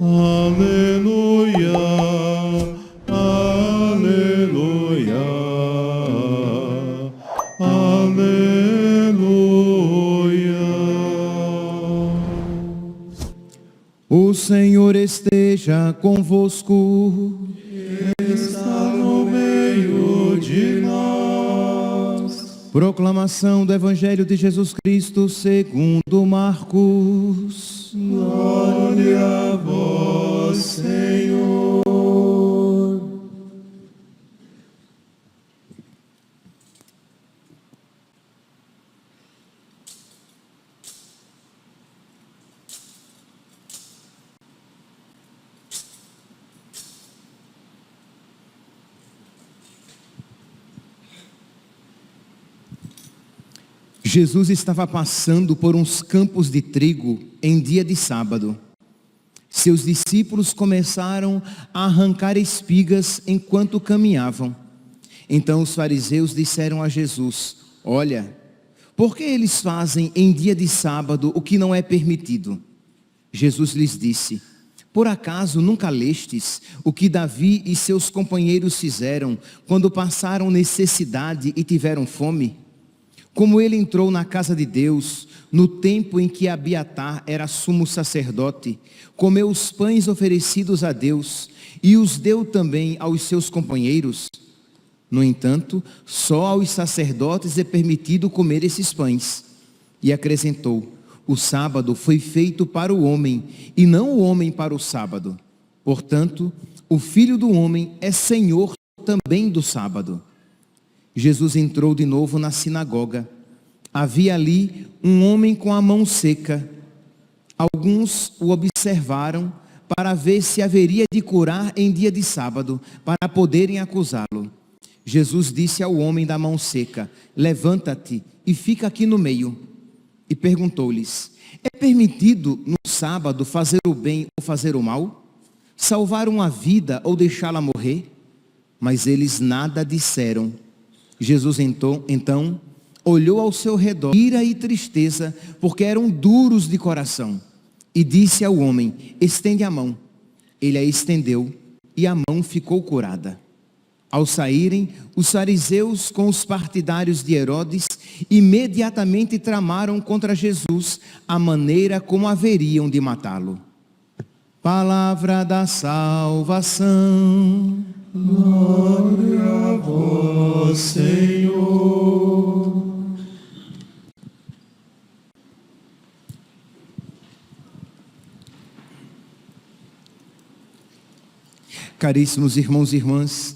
Aleluia, aleluia, aleluia. O Senhor esteja convosco. Está no meio de nós. Proclamação do Evangelho de Jesus Cristo segundo Marcos. Glória a vós, Senhor. Jesus estava passando por uns campos de trigo em dia de sábado. Seus discípulos começaram a arrancar espigas enquanto caminhavam. Então os fariseus disseram a Jesus: olha, por que eles fazem em dia de sábado o que não é permitido? Jesus lhes disse: por acaso nunca lestes o que Davi e seus companheiros fizeram quando passaram necessidade e tiveram fome? Como ele entrou na casa de Deus, no tempo em que Abiatar era sumo sacerdote, comeu os pães oferecidos a Deus e os deu também aos seus companheiros. No entanto, só aos sacerdotes é permitido comer esses pães. E acrescentou: o sábado foi feito para o homem, e não o homem para o sábado. Portanto, o Filho do Homem é Senhor também do sábado. Jesus entrou de novo na sinagoga. Havia ali um homem com a mão seca. Alguns o observaram para ver se haveria de curar em dia de sábado, para poderem acusá-lo. Jesus disse ao homem da mão seca: levanta-te e fica aqui no meio. E perguntou-lhes: é permitido no sábado fazer o bem ou fazer o mal? Salvar uma vida ou deixá-la morrer? Mas eles nada disseram. Jesus então olhou ao seu redor, ira e tristeza, porque eram duros de coração, e disse ao homem: estende a mão. Ele a estendeu, e a mão ficou curada. Ao saírem, os fariseus com os partidários de Herodes imediatamente tramaram contra Jesus a maneira como haveriam de matá-lo. Palavra da salvação. Glória a vós, Senhor. Caríssimos irmãos e irmãs,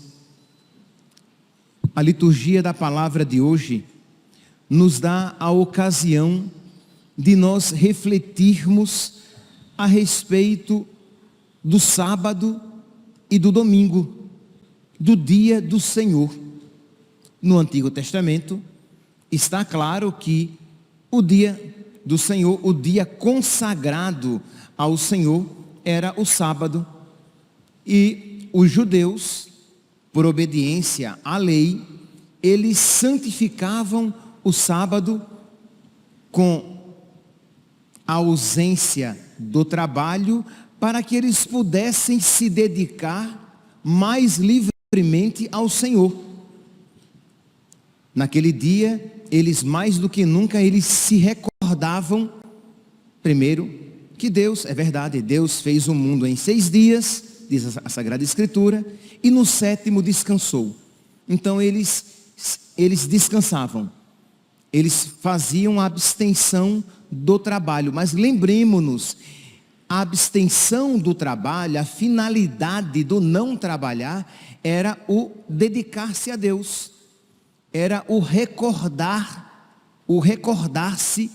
a liturgia da palavra de hoje nos dá a ocasião de nós refletirmos a respeito do sábado e do domingo, do dia do Senhor. No Antigo Testamento está claro que o dia do Senhor, o dia consagrado ao Senhor, era o sábado. E os judeus, por obediência à lei, eles santificavam o sábado com a ausência do trabalho, para que eles pudessem se dedicar mais livremente ao Senhor. Naquele dia, eles mais do que nunca, eles se recordavam, primeiro, que Deus, é verdade, Deus fez o mundo em 6 dias, diz a Sagrada Escritura, e no 7º descansou. Então eles descansavam, eles faziam a abstenção do trabalho, mas lembremos-nos, a abstenção do trabalho, a finalidade do não trabalhar, era o dedicar-se a Deus, era o recordar-se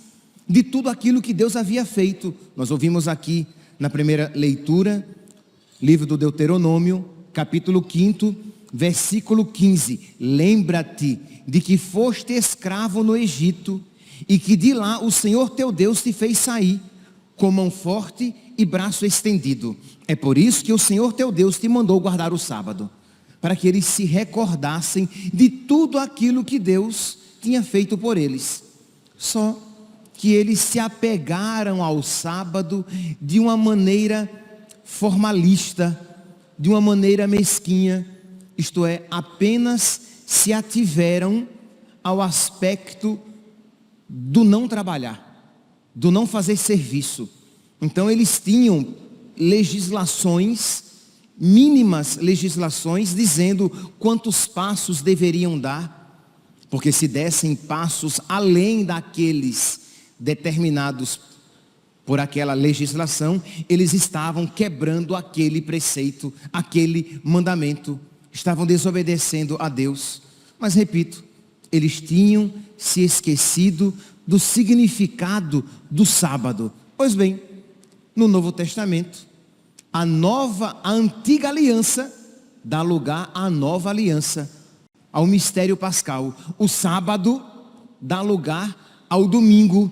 de tudo aquilo que Deus havia feito. Nós ouvimos aqui na primeira leitura, livro do Deuteronômio, capítulo 5, versículo 15. Lembra-te de que foste escravo no Egito, e que de lá o Senhor teu Deus te fez sair, com mão forte e braço estendido. É por isso que o Senhor teu Deus te mandou guardar o sábado. para que eles se recordassem de tudo aquilo que Deus tinha feito por eles. Só que eles se apegaram ao sábado de uma maneira formalista, de uma maneira mesquinha, isto é, apenas se ativeram ao aspecto do não trabalhar, do não fazer serviço. Então eles tinham legislações, mínimas legislações, dizendo quantos passos deveriam dar, porque se dessem passos além daqueles determinados por aquela legislação, eles estavam quebrando aquele preceito, aquele mandamento, estavam desobedecendo a Deus. Mas repito, eles tinham se esquecido do significado do sábado. Pois bem, no Novo Testamento, a antiga aliança dá lugar à nova aliança, ao mistério pascal. O sábado dá lugar ao domingo.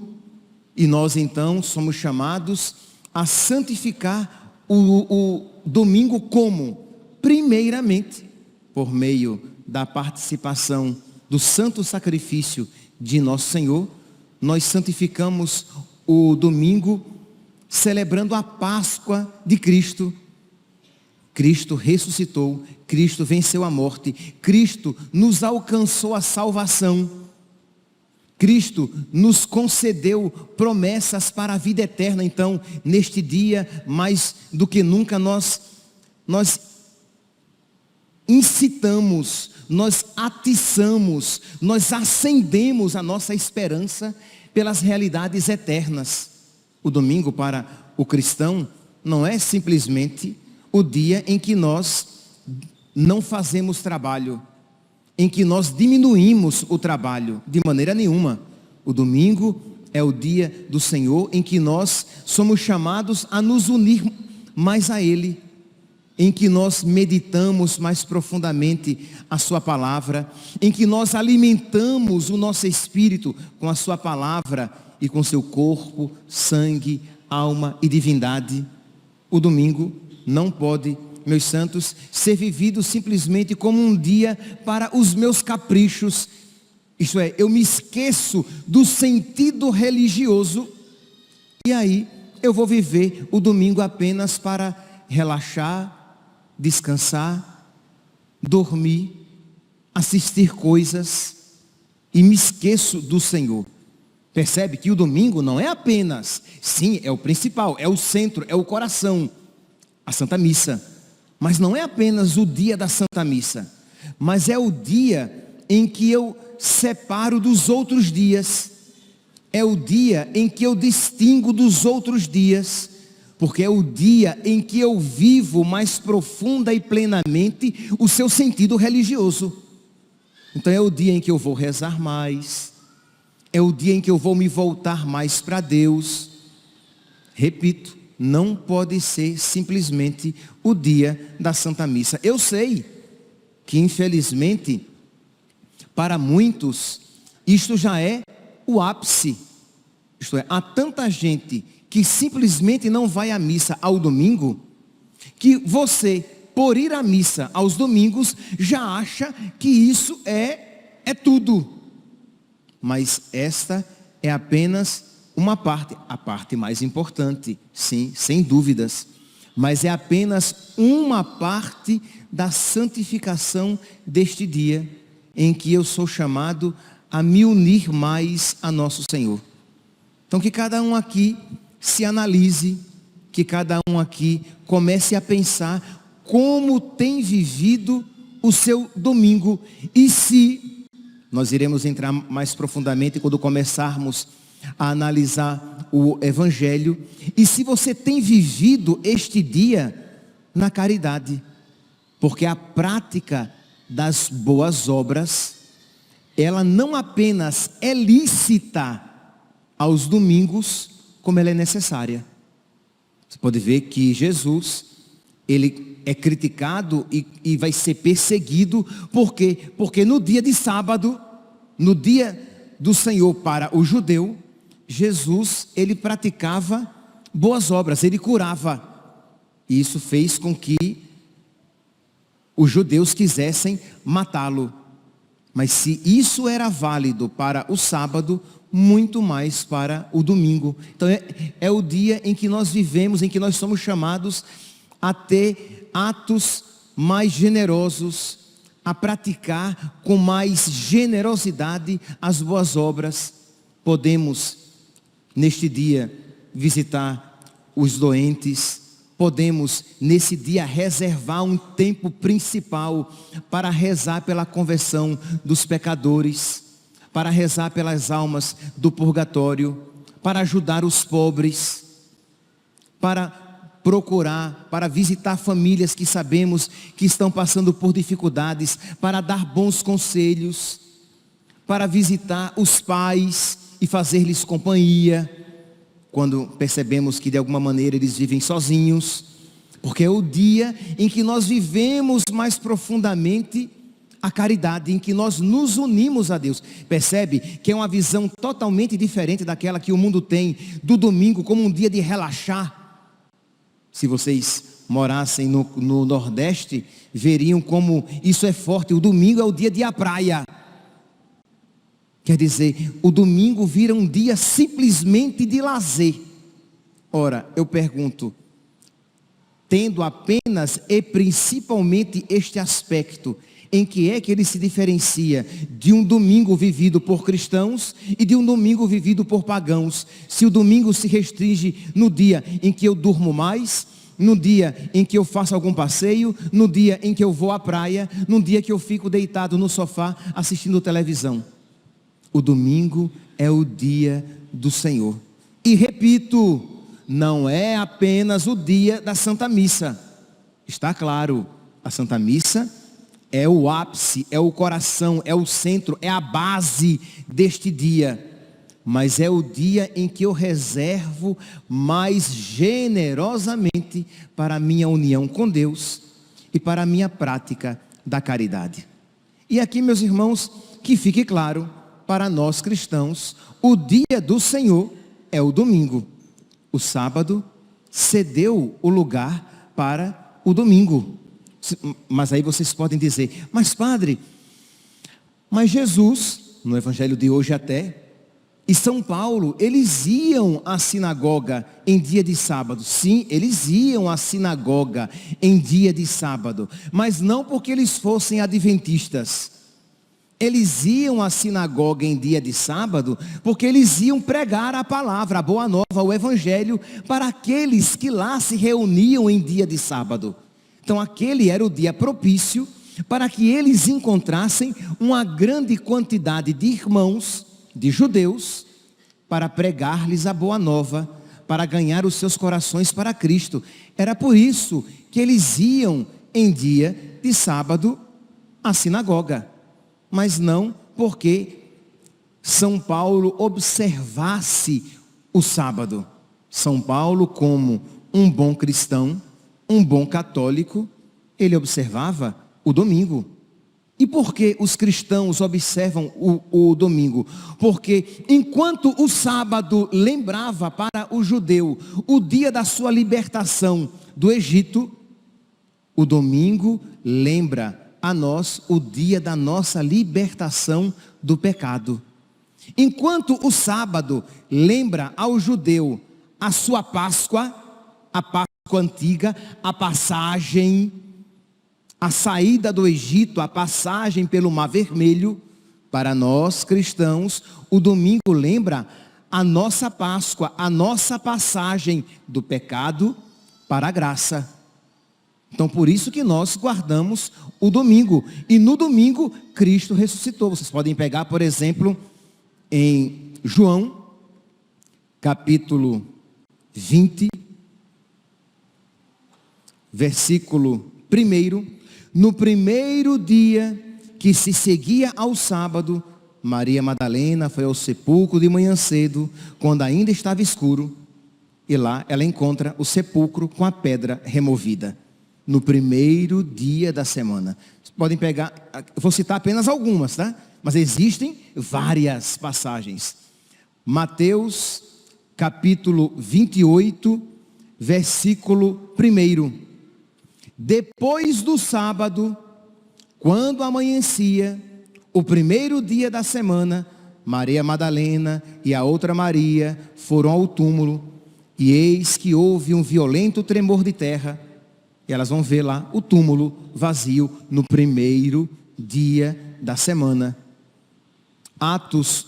E nós então somos chamados a santificar o domingo como? Primeiramente, por meio da participação do santo sacrifício de nosso Senhor, nós santificamos o domingo celebrando a Páscoa de Cristo. Cristo ressuscitou, Cristo venceu a morte, Cristo nos alcançou a salvação. Cristo nos concedeu promessas para a vida eterna. Então, neste dia, mais do que nunca, nós incitamos, nós atiçamos, nós acendemos a nossa esperança pelas realidades eternas. O domingo para o cristão não é simplesmente o dia em que nós não fazemos trabalho, em que nós diminuímos o trabalho, de maneira nenhuma. O domingo é o dia do Senhor em que nós somos chamados a nos unir mais a Ele, em que nós meditamos mais profundamente a sua palavra, em que nós alimentamos o nosso espírito com a sua palavra e com seu corpo, sangue, alma e divindade. O domingo não pode, meus santos, ser vivido simplesmente como um dia para os meus caprichos. Isto é, eu me esqueço do sentido religioso e aí eu vou viver o domingo apenas para relaxar, descansar, dormir, assistir coisas e me esqueço do Senhor. Percebe que o domingo não é apenas, sim, é o principal, é o centro, é o coração, a Santa Missa. Mas não é apenas o dia da Santa Missa, mas é o dia em que eu separo dos outros dias. É o dia em que eu distingo dos outros dias, porque é o dia em que eu vivo mais profunda e plenamente o seu sentido religioso. Então é o dia em que eu vou rezar mais, é o dia em que eu vou me voltar mais para Deus. Repito, não pode ser simplesmente o dia da Santa Missa. Eu sei que infelizmente para muitos isto já é o ápice. Isto é, há tanta gente que simplesmente não vai à missa ao domingo, que você, por ir à missa aos domingos, já acha que isso é tudo. Mas esta é apenas uma parte, a parte mais importante, sim, sem dúvidas, mas é apenas uma parte da santificação deste dia, em que eu sou chamado a me unir mais a nosso Senhor. Então que cada um aqui se analise, que cada um aqui comece a pensar como tem vivido o seu domingo. E se, nós iremos entrar mais profundamente quando começarmos a analisar o Evangelho, e se você tem vivido este dia na caridade, porque a prática das boas obras, ela não apenas é lícita aos domingos, como ela é necessária. Você pode ver que Jesus, ele é criticado e vai ser perseguido, por quê? Porque no dia de sábado, no dia do Senhor para o judeu, Jesus, ele praticava boas obras, ele curava. E isso fez com que os judeus quisessem matá-lo. Mas se isso era válido para o sábado, muito mais para o domingo. Então é o dia em que nós vivemos, em que nós somos chamados a ter atos mais generosos, a praticar com mais generosidade as boas obras. Podemos, neste dia, visitar os doentes. Podemos, nesse dia, reservar um tempo principal para rezar pela conversão dos pecadores, para rezar pelas almas do purgatório, para ajudar os pobres, para procurar, para visitar famílias que sabemos que estão passando por dificuldades, para dar bons conselhos, para visitar os pais e fazer-lhes companhia, quando percebemos que de alguma maneira eles vivem sozinhos, porque é o dia em que nós vivemos mais profundamente a caridade, em que nós nos unimos a Deus. Percebe que é uma visão totalmente diferente daquela que o mundo tem do domingo como um dia de relaxar. Se vocês morassem no Nordeste, veriam como isso é forte. O domingo é o dia de ir à praia. Quer dizer, o domingo vira um dia simplesmente de lazer. Ora, eu pergunto, tendo apenas e principalmente este aspecto, em que é que ele se diferencia de um domingo vivido por cristãos e de um domingo vivido por pagãos? Se o domingo se restringe no dia em que eu durmo mais, no dia em que eu faço algum passeio, no dia em que eu vou à praia, no dia que eu fico deitado no sofá assistindo televisão. O domingo é o dia do Senhor. E repito, não é apenas o dia da Santa Missa. Está claro, a Santa Missa é o ápice, é o coração, é o centro, é a base deste dia. Mas é o dia em que eu reservo mais generosamente para a minha união com Deus e para a minha prática da caridade. E aqui, meus irmãos, que fique claro, para nós cristãos, o dia do Senhor é o domingo. O sábado cedeu o lugar para o domingo. Mas aí vocês podem dizer, mas padre, mas Jesus, no evangelho de hoje até, e São Paulo, eles iam à sinagoga em dia de sábado. Sim, eles iam à sinagoga em dia de sábado, mas não porque eles fossem adventistas. Eles iam à sinagoga em dia de sábado porque eles iam pregar a palavra, a boa nova, o evangelho, para aqueles que lá se reuniam em dia de sábado. Então aquele era o dia propício para que eles encontrassem uma grande quantidade de irmãos, de judeus, para pregar-lhes a boa nova, para ganhar os seus corações para Cristo. Era por isso que eles iam em dia de sábado à sinagoga. Mas não porque São Paulo observasse o sábado. São Paulo, como um bom cristão, um bom católico, ele observava o domingo. E por que os cristãos observam o domingo? Porque enquanto o sábado lembrava para o judeu o dia da sua libertação do Egito, o domingo lembra a nós o dia da nossa libertação do pecado. Enquanto o sábado lembra ao judeu a sua Páscoa, a Páscoa antiga, a passagem, a saída do Egito, a passagem pelo Mar Vermelho, para nós cristãos, o domingo lembra a nossa Páscoa, a nossa passagem do pecado para a graça. Então por isso que nós guardamos o domingo. E no domingo Cristo ressuscitou. Vocês podem pegar, por exemplo, em João, capítulo 20, versículo 1. No primeiro dia que se seguia ao sábado, Maria Madalena foi ao sepulcro de manhã cedo, quando ainda estava escuro, e lá ela encontra o sepulcro com a pedra removida. No primeiro dia da semana. Vocês podem pegar, eu vou citar apenas algumas, tá? Mas existem várias passagens. Mateus, capítulo 28, versículo 1. Depois do sábado, Quando amanhecia, o primeiro dia da semana, Maria Madalena e a outra Maria foram ao túmulo, e eis que houve um violento tremor de terra, e elas vão ver lá o túmulo vazio no primeiro dia da semana. Atos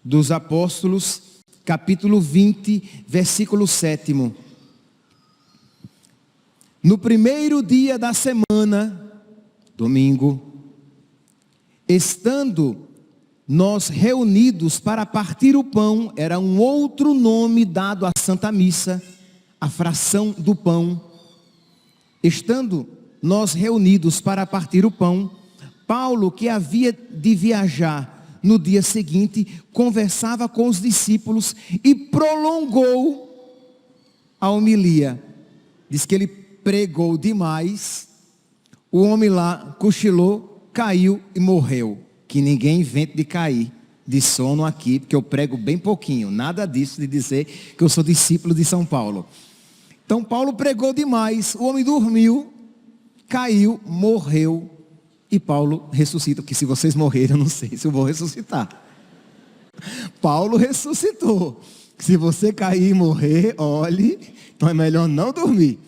dos Apóstolos, capítulo 20, versículo 7. No primeiro dia da semana, domingo, estando nós reunidos para partir o pão, era um outro nome dado à Santa Missa, a fração do pão. Estando nós reunidos para partir o pão, Paulo, que havia de viajar no dia seguinte, conversava com os discípulos e prolongou a homilia. Diz que ele pregou demais, o homem lá cochilou, caiu e morreu. Que ninguém invente de cair de sono aqui, porque eu prego bem pouquinho, nada disso de dizer que eu sou discípulo de São Paulo. Então Paulo pregou demais, o homem dormiu, caiu, morreu, e Paulo ressuscita, porque se vocês morrerem, eu não sei se eu vou ressuscitar. Paulo ressuscitou. Se você cair e morrer, olhe, então é melhor não dormir.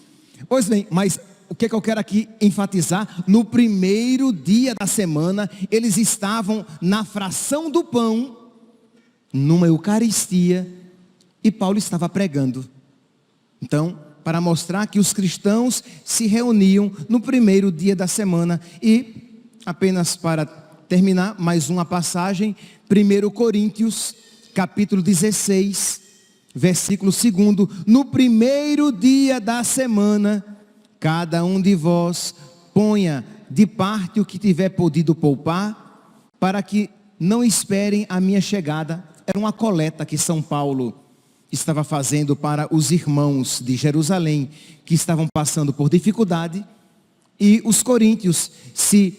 Pois bem, mas o que eu quero aqui enfatizar? No primeiro dia da semana, eles estavam na fração do pão, numa Eucaristia, e Paulo estava pregando. Então, para mostrar que os cristãos se reuniam no primeiro dia da semana. E, apenas para terminar, mais uma passagem, 1 Coríntios, capítulo 16, versículo 2. No primeiro dia da semana, cada um de vós ponha de parte o que tiver podido poupar, para que não esperem a minha chegada. Era uma coleta que São Paulo estava fazendo para os irmãos de Jerusalém, que estavam passando por dificuldade, e os coríntios se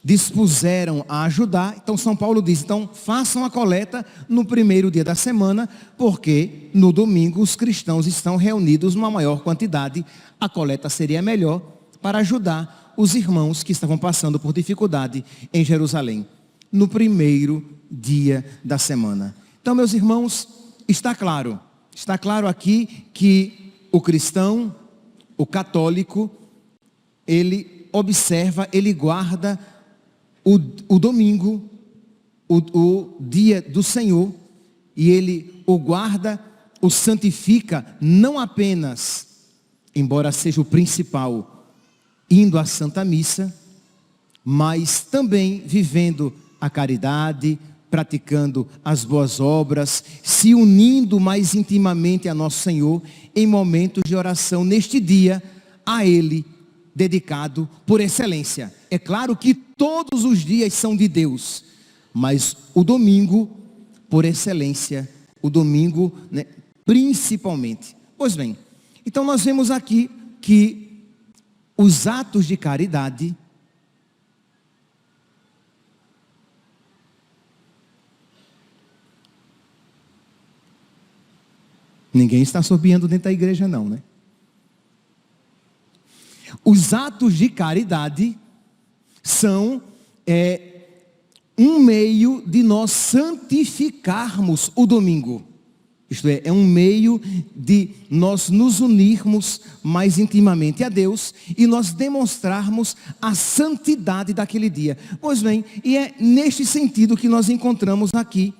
dispuseram a ajudar. Então São Paulo diz, então façam a coleta no primeiro dia da semana, porque no domingo os cristãos estão reunidos numa maior quantidade, a coleta seria melhor para ajudar os irmãos que estavam passando por dificuldade em Jerusalém, no primeiro dia da semana. Então, meus irmãos, está claro aqui que o cristão, o católico, ele observa, ele guarda o domingo, o dia do Senhor, e ele o guarda, o santifica, não apenas, embora seja o principal, indo à Santa Missa, mas também vivendo a caridade, praticando as boas obras, se unindo mais intimamente a Nosso Senhor, em momentos de oração, neste dia, a Ele, dedicado por excelência. É claro que todos os dias são de Deus, mas o domingo, por excelência, o domingo, né, principalmente. Pois bem, então nós vemos aqui que os atos de caridade ninguém está assobiando dentro da igreja não, né? Os atos de caridade são um meio de nós santificarmos o domingo. Isto é um meio de nós nos unirmos mais intimamente a Deus e nós demonstrarmos a santidade daquele dia. Pois bem, e é neste sentido que nós encontramos aqui.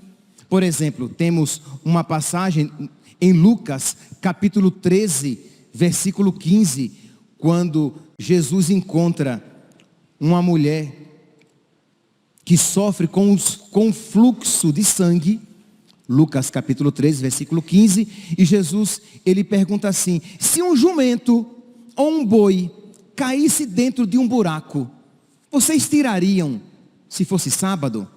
Por exemplo, temos uma passagem em Lucas, capítulo 13, versículo 15, quando Jesus encontra uma mulher que sofre com fluxo de sangue, Lucas capítulo 13, versículo 15, e Jesus, ele pergunta assim, se um jumento ou um boi caísse dentro de um buraco, vocês tirariam se fosse sábado?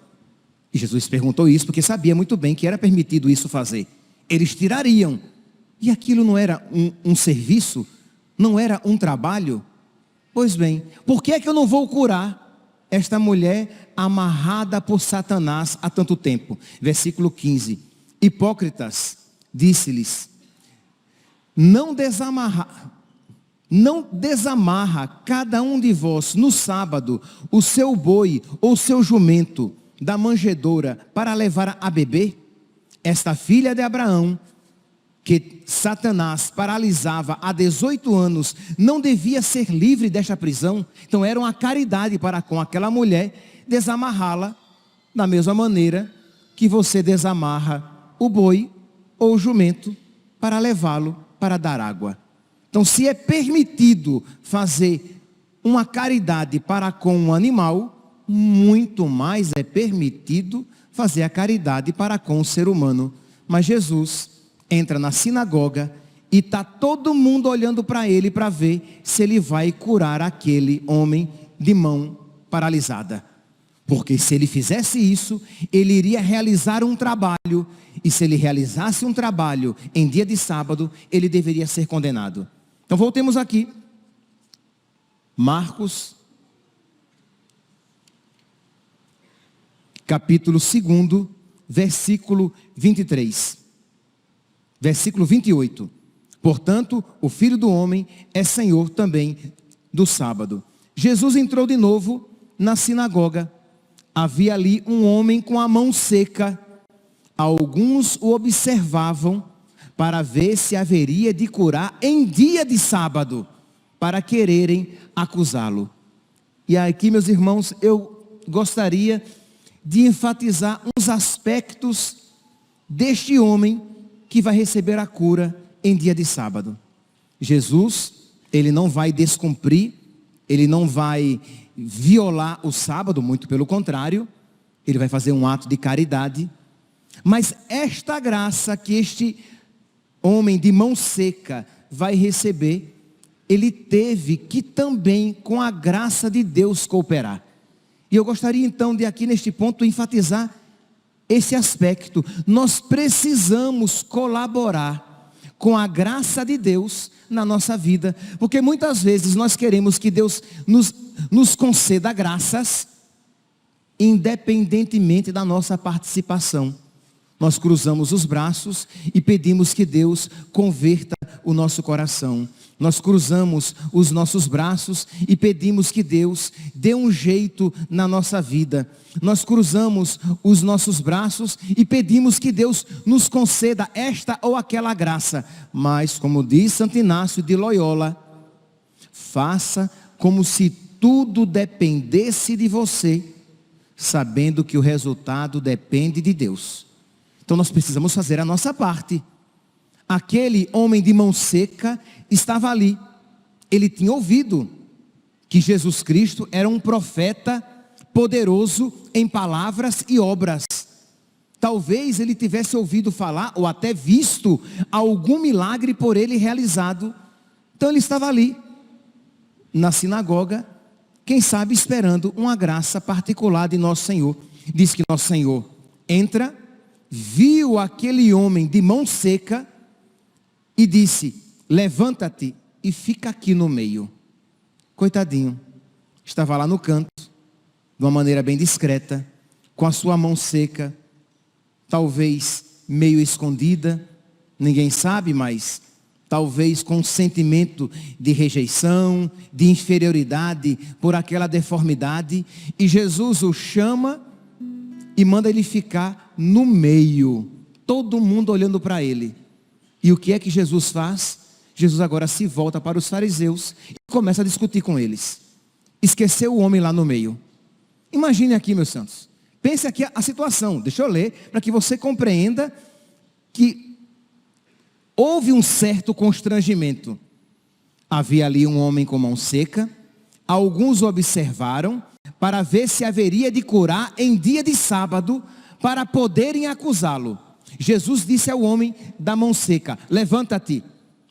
E Jesus perguntou isso porque sabia muito bem que era permitido isso fazer. Eles tirariam. E aquilo não era um serviço? Não era um trabalho? Pois bem, por que é que eu não vou curar esta mulher amarrada por Satanás há tanto tempo? Versículo 15. Hipócritas, disse-lhes, não não desamarra cada um de vós no sábado o seu boi ou seu jumento da manjedoura para levar a beber? Esta filha de Abraão, que Satanás paralisava há 18 anos, não devia ser livre desta prisão? Então era uma caridade para com aquela mulher desamarrá-la da mesma maneira que você desamarra o boi ou o jumento para levá-lo para dar água. Então, se é permitido fazer uma caridade para com um animal, muito mais é permitido fazer a caridade para com o ser humano. Mas Jesus entra na sinagoga e está todo mundo olhando para ele para ver se ele vai curar aquele homem de mão paralisada. Porque se ele fizesse isso, ele iria realizar um trabalho. E se ele realizasse um trabalho em dia de sábado, ele deveria ser condenado. Então voltemos aqui. Marcos, capítulo 2, versículo 23. Versículo 28. Portanto, o Filho do Homem é Senhor também do sábado. Jesus entrou de novo na sinagoga. Havia ali um homem com a mão seca. Alguns o observavam para ver se haveria de curar em dia de sábado, para quererem acusá-lo. E aqui, meus irmãos, eu gostaria de enfatizar uns aspectos deste homem que vai receber a cura em dia de sábado. Jesus, ele não vai descumprir, ele não vai violar o sábado, muito pelo contrário, ele vai fazer um ato de caridade. Mas esta graça que este homem de mão seca vai receber, ele teve que também com a graça de Deus cooperar. E eu gostaria então de aqui neste ponto enfatizar esse aspecto. Nós precisamos colaborar com a graça de Deus na nossa vida, porque muitas vezes nós queremos que Deus nos conceda graças, independentemente da nossa participação. Nós cruzamos os braços e pedimos que Deus converta o nosso coração. Nós cruzamos os nossos braços e pedimos que Deus dê um jeito na nossa vida. Nós cruzamos os nossos braços e pedimos que Deus nos conceda esta ou aquela graça. Mas, como diz Santo Inácio de Loyola, faça como se tudo dependesse de você, sabendo que o resultado depende de Deus. Então nós precisamos fazer a nossa parte. Aquele homem de mão seca estava ali. Ele tinha ouvido que Jesus Cristo era um profeta poderoso em palavras e obras. Talvez ele tivesse ouvido falar ou até visto algum milagre por ele realizado. Então ele estava ali na sinagoga, quem sabe esperando uma graça particular de nosso Senhor. Diz que nosso Senhor entra, viu aquele homem de mão seca e disse: levanta-te e fica aqui no meio. Coitadinho, estava lá no canto, de uma maneira bem discreta, com a sua mão seca, talvez meio escondida, ninguém sabe, mas talvez com um sentimento de rejeição, de inferioridade por aquela deformidade. E Jesus o chama e manda ele ficar no meio, todo mundo olhando para ele. E o que é que Jesus faz? Jesus agora se volta para os fariseus e começa a discutir com eles. Esqueceu o homem lá no meio. Imagine aqui, meus santos, pense aqui a situação. Deixa eu ler para que você compreenda que houve um certo constrangimento. Havia ali um homem com mão seca. Alguns o observaram para ver se haveria de curar em dia de sábado, para poderem acusá-lo. Jesus disse ao homem da mão seca: levanta-te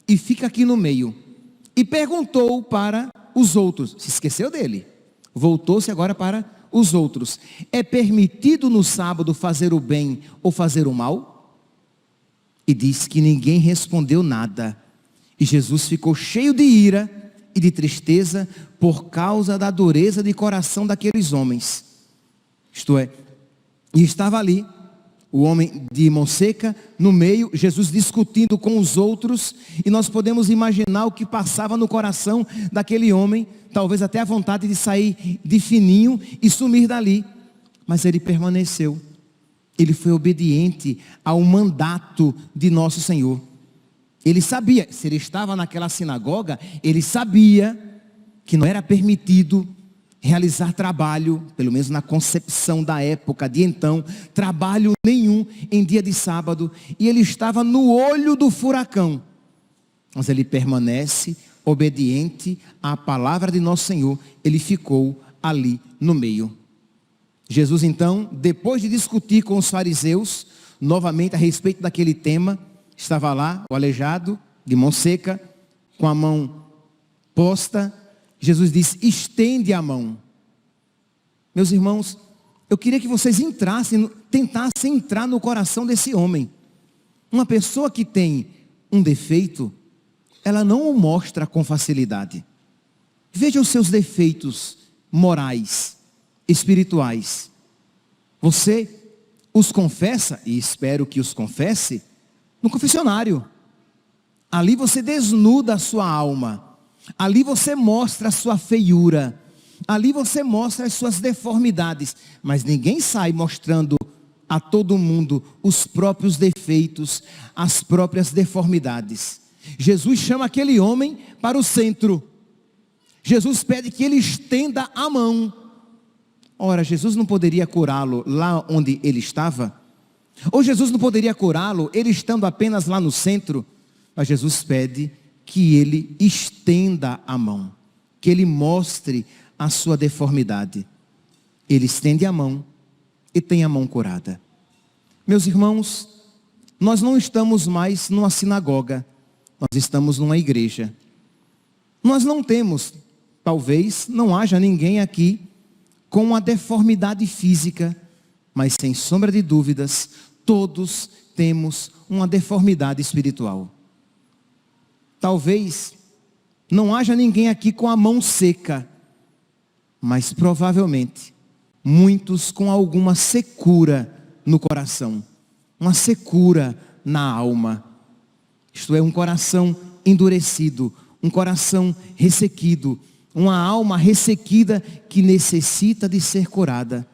e fica aqui no meio. E perguntou para os outros. Se esqueceu dele. Voltou-se agora para os outros: é permitido no sábado fazer o bem ou fazer o mal? E disse que ninguém respondeu nada. E Jesus ficou cheio de ira e de tristeza por causa da dureza de coração daqueles homens. Isto é, e estava ali o homem de mão seca, no meio, Jesus discutindo com os outros, e nós podemos imaginar o que passava no coração daquele homem, talvez até a vontade de sair de fininho e sumir dali, mas ele permaneceu, ele foi obediente ao mandato de nosso Senhor. Ele sabia, se ele estava naquela sinagoga, ele sabia que não era permitido realizar trabalho, pelo menos na concepção da época de então, trabalho nenhum em dia de sábado, e ele estava no olho do furacão, mas ele permanece obediente à palavra de nosso Senhor, ele ficou ali no meio. Jesus então, depois de discutir com os fariseus, novamente a respeito daquele tema, estava lá o aleijado, de mão seca, com a mão posta. Jesus disse, estende a mão. Meus irmãos, eu queria que vocês tentassem entrar no coração desse homem. Uma pessoa que tem um defeito, ela não o mostra com facilidade. Veja os seus defeitos morais, espirituais. Você os confessa, e espero que os confesse, no confessionário. Ali você desnuda a sua alma. Ali você mostra a sua feiura. Ali você mostra as suas deformidades. Mas ninguém sai mostrando a todo mundo os próprios defeitos, as próprias deformidades. Jesus chama aquele homem para o centro. Jesus pede que ele estenda a mão. Ora, Jesus não poderia curá-lo lá onde ele estava? Ou Jesus não poderia curá-lo ele estando apenas lá no centro? Mas Jesus pede que ele estenda a mão, que ele mostre a sua deformidade. Ele estende a mão e tem a mão curada. Meus irmãos, nós não estamos mais numa sinagoga, nós estamos numa igreja. Nós não temos, talvez não haja ninguém aqui com uma deformidade física, mas sem sombra de dúvidas, todos temos uma deformidade espiritual. Talvez não haja ninguém aqui com a mão seca, mas provavelmente muitos com alguma secura no coração, uma secura na alma. Isto é, um coração endurecido, um coração ressequido, uma alma ressequida que necessita de ser curada.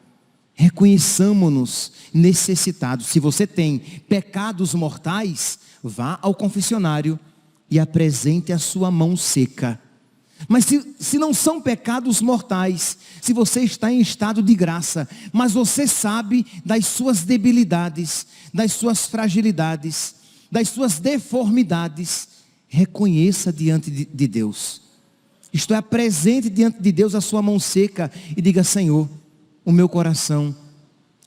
Reconheçamos-nos necessitados. Se você tem pecados mortais, vá ao confessionário e apresente a sua mão seca. Mas se não são pecados mortais, se você está em estado de graça, mas você sabe das suas debilidades, das suas fragilidades, das suas deformidades, reconheça diante de Deus. Isto é, apresente diante de Deus a sua mão seca e diga, Senhor, o meu coração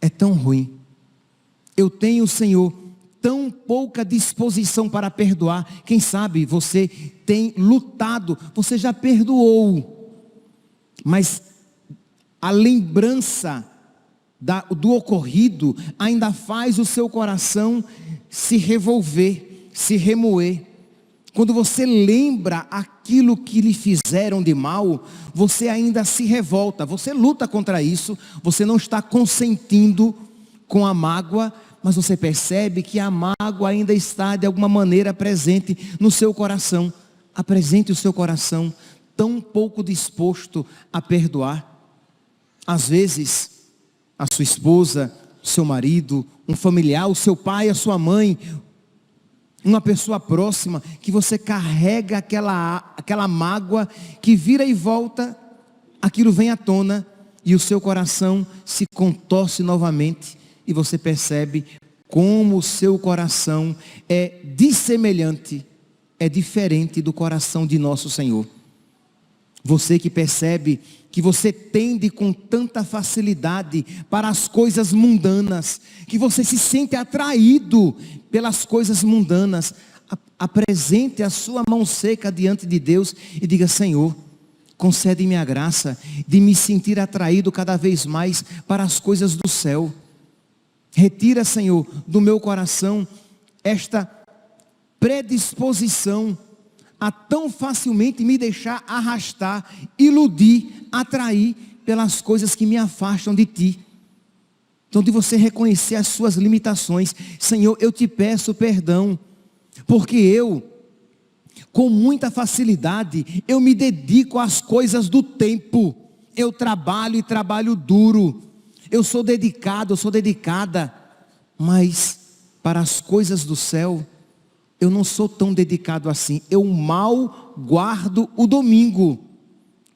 é tão ruim. Eu tenho, Senhor, tão pouca disposição para perdoar. Quem sabe você tem lutado, você já perdoou, mas a lembrança do ocorrido ainda faz o seu coração se revolver, se remoer. Quando você lembra aquilo que lhe fizeram de mal, você ainda se revolta, você luta contra isso, você não está consentindo com a mágoa, mas você percebe que a mágoa ainda está de alguma maneira presente no seu coração. Apresente o seu coração tão pouco disposto a perdoar. Às vezes, a sua esposa, o seu marido, um familiar, o seu pai, a sua mãe, uma pessoa próxima, que você carrega aquela mágoa, que vira e volta, aquilo vem à tona, e o seu coração se contorce novamente, e você percebe como o seu coração é dissemelhante, é diferente do coração de nosso Senhor. Você que percebe que você tende com tanta facilidade para as coisas mundanas, que você se sente atraído pelas coisas mundanas, apresente a sua mão seca diante de Deus e diga, Senhor, concede-me a graça de me sentir atraído cada vez mais para as coisas do céu. Retira, Senhor, do meu coração esta predisposição a tão facilmente me deixar arrastar, iludir, atrair pelas coisas que me afastam de Ti. Então, de você reconhecer as suas limitações. Senhor, eu te peço perdão, porque eu, com muita facilidade, eu me dedico às coisas do tempo. Eu trabalho e trabalho duro. Eu sou dedicado, eu sou dedicada. Mas para as coisas do céu, eu não sou tão dedicado assim. Eu mal guardo o domingo.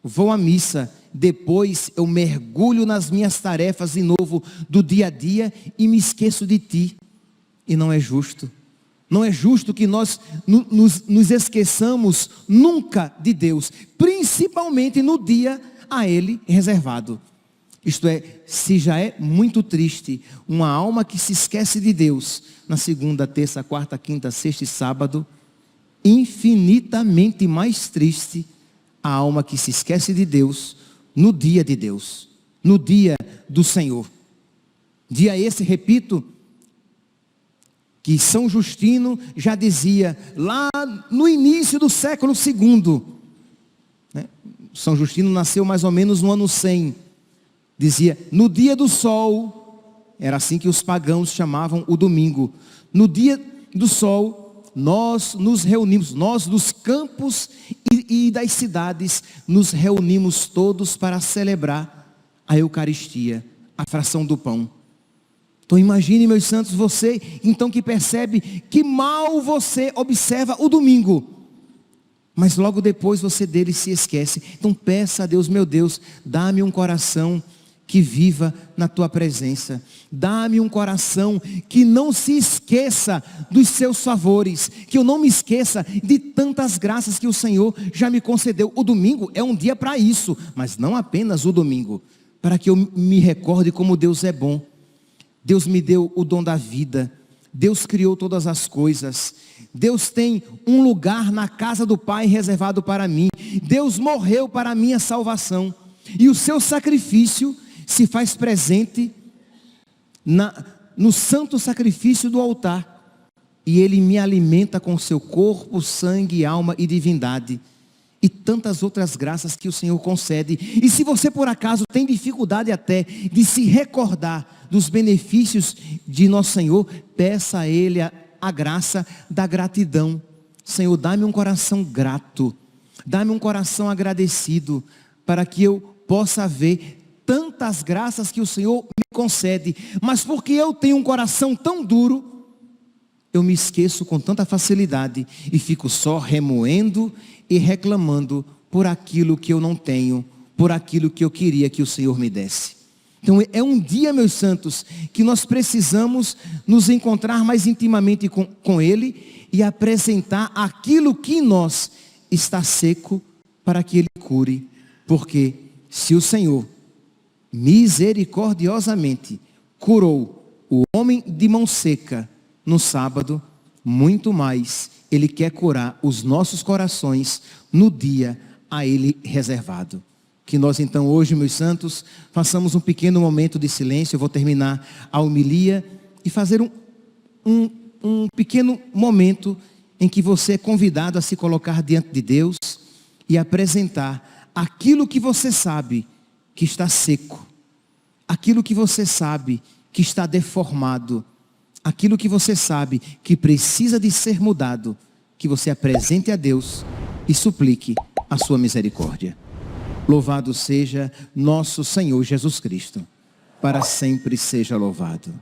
Vou à missa. Depois eu mergulho nas minhas tarefas de novo do dia a dia e me esqueço de ti. E não é justo. Não é justo que nós nos esqueçamos nunca de Deus, principalmente no dia a Ele reservado. Isto é, se já é muito triste uma alma que se esquece de Deus na segunda, terça, quarta, quinta, sexta e sábado, infinitamente mais triste a alma que se esquece de Deus no dia de Deus, no dia do Senhor. Dia esse, repito, que São Justino já dizia, lá no início do século II, né? São Justino nasceu mais ou menos no ano 100, dizia, no dia do sol, era assim que os pagãos chamavam o domingo, no dia do sol, nós nos reunimos, nós dos campos e das cidades, nos reunimos todos para celebrar a Eucaristia, a fração do pão. Então imagine, meus santos, você então que percebe que mal você observa o domingo, mas logo depois você dele se esquece. Então peça a Deus, meu Deus, dá-me um coração que viva na tua presença. Dá-me um coração que não se esqueça dos seus favores, que eu não me esqueça de tantas graças que o Senhor já me concedeu. O domingo é um dia para isso, mas não apenas o domingo, para que eu me recorde como Deus é bom. Deus me deu o dom da vida, Deus criou todas as coisas, Deus tem um lugar na casa do Pai reservado para mim, Deus morreu para a minha salvação, e o seu sacrifício se faz presente no santo sacrifício do altar, e Ele me alimenta com o seu corpo, sangue, alma e divindade, e tantas outras graças que o Senhor concede. E se você por acaso tem dificuldade até de se recordar dos benefícios de nosso Senhor, peça a Ele a graça da gratidão. Senhor, dá-me um coração grato, dá-me um coração agradecido, para que eu possa ver tantas graças que o Senhor me concede, mas porque eu tenho um coração tão duro, eu me esqueço com tanta facilidade e fico só remoendo e reclamando por aquilo que eu não tenho, por aquilo que eu queria que o Senhor me desse. Então é um dia, meus santos, que nós precisamos nos encontrar mais intimamente com Ele e apresentar aquilo que em nós está seco para que Ele cure. Porque se o Senhor misericordiosamente curou o homem de mão seca no sábado, muito mais Ele quer curar os nossos corações no dia a Ele reservado. Que nós então hoje, meus santos, façamos um pequeno momento de silêncio. Eu vou terminar a homilia e fazer um pequeno momento em que você é convidado a se colocar diante de Deus e apresentar aquilo que você sabe que está seco, aquilo que você sabe que está deformado, aquilo que você sabe que precisa de ser mudado, que você apresente a Deus e suplique a sua misericórdia. Louvado seja nosso Senhor Jesus Cristo, para sempre seja louvado.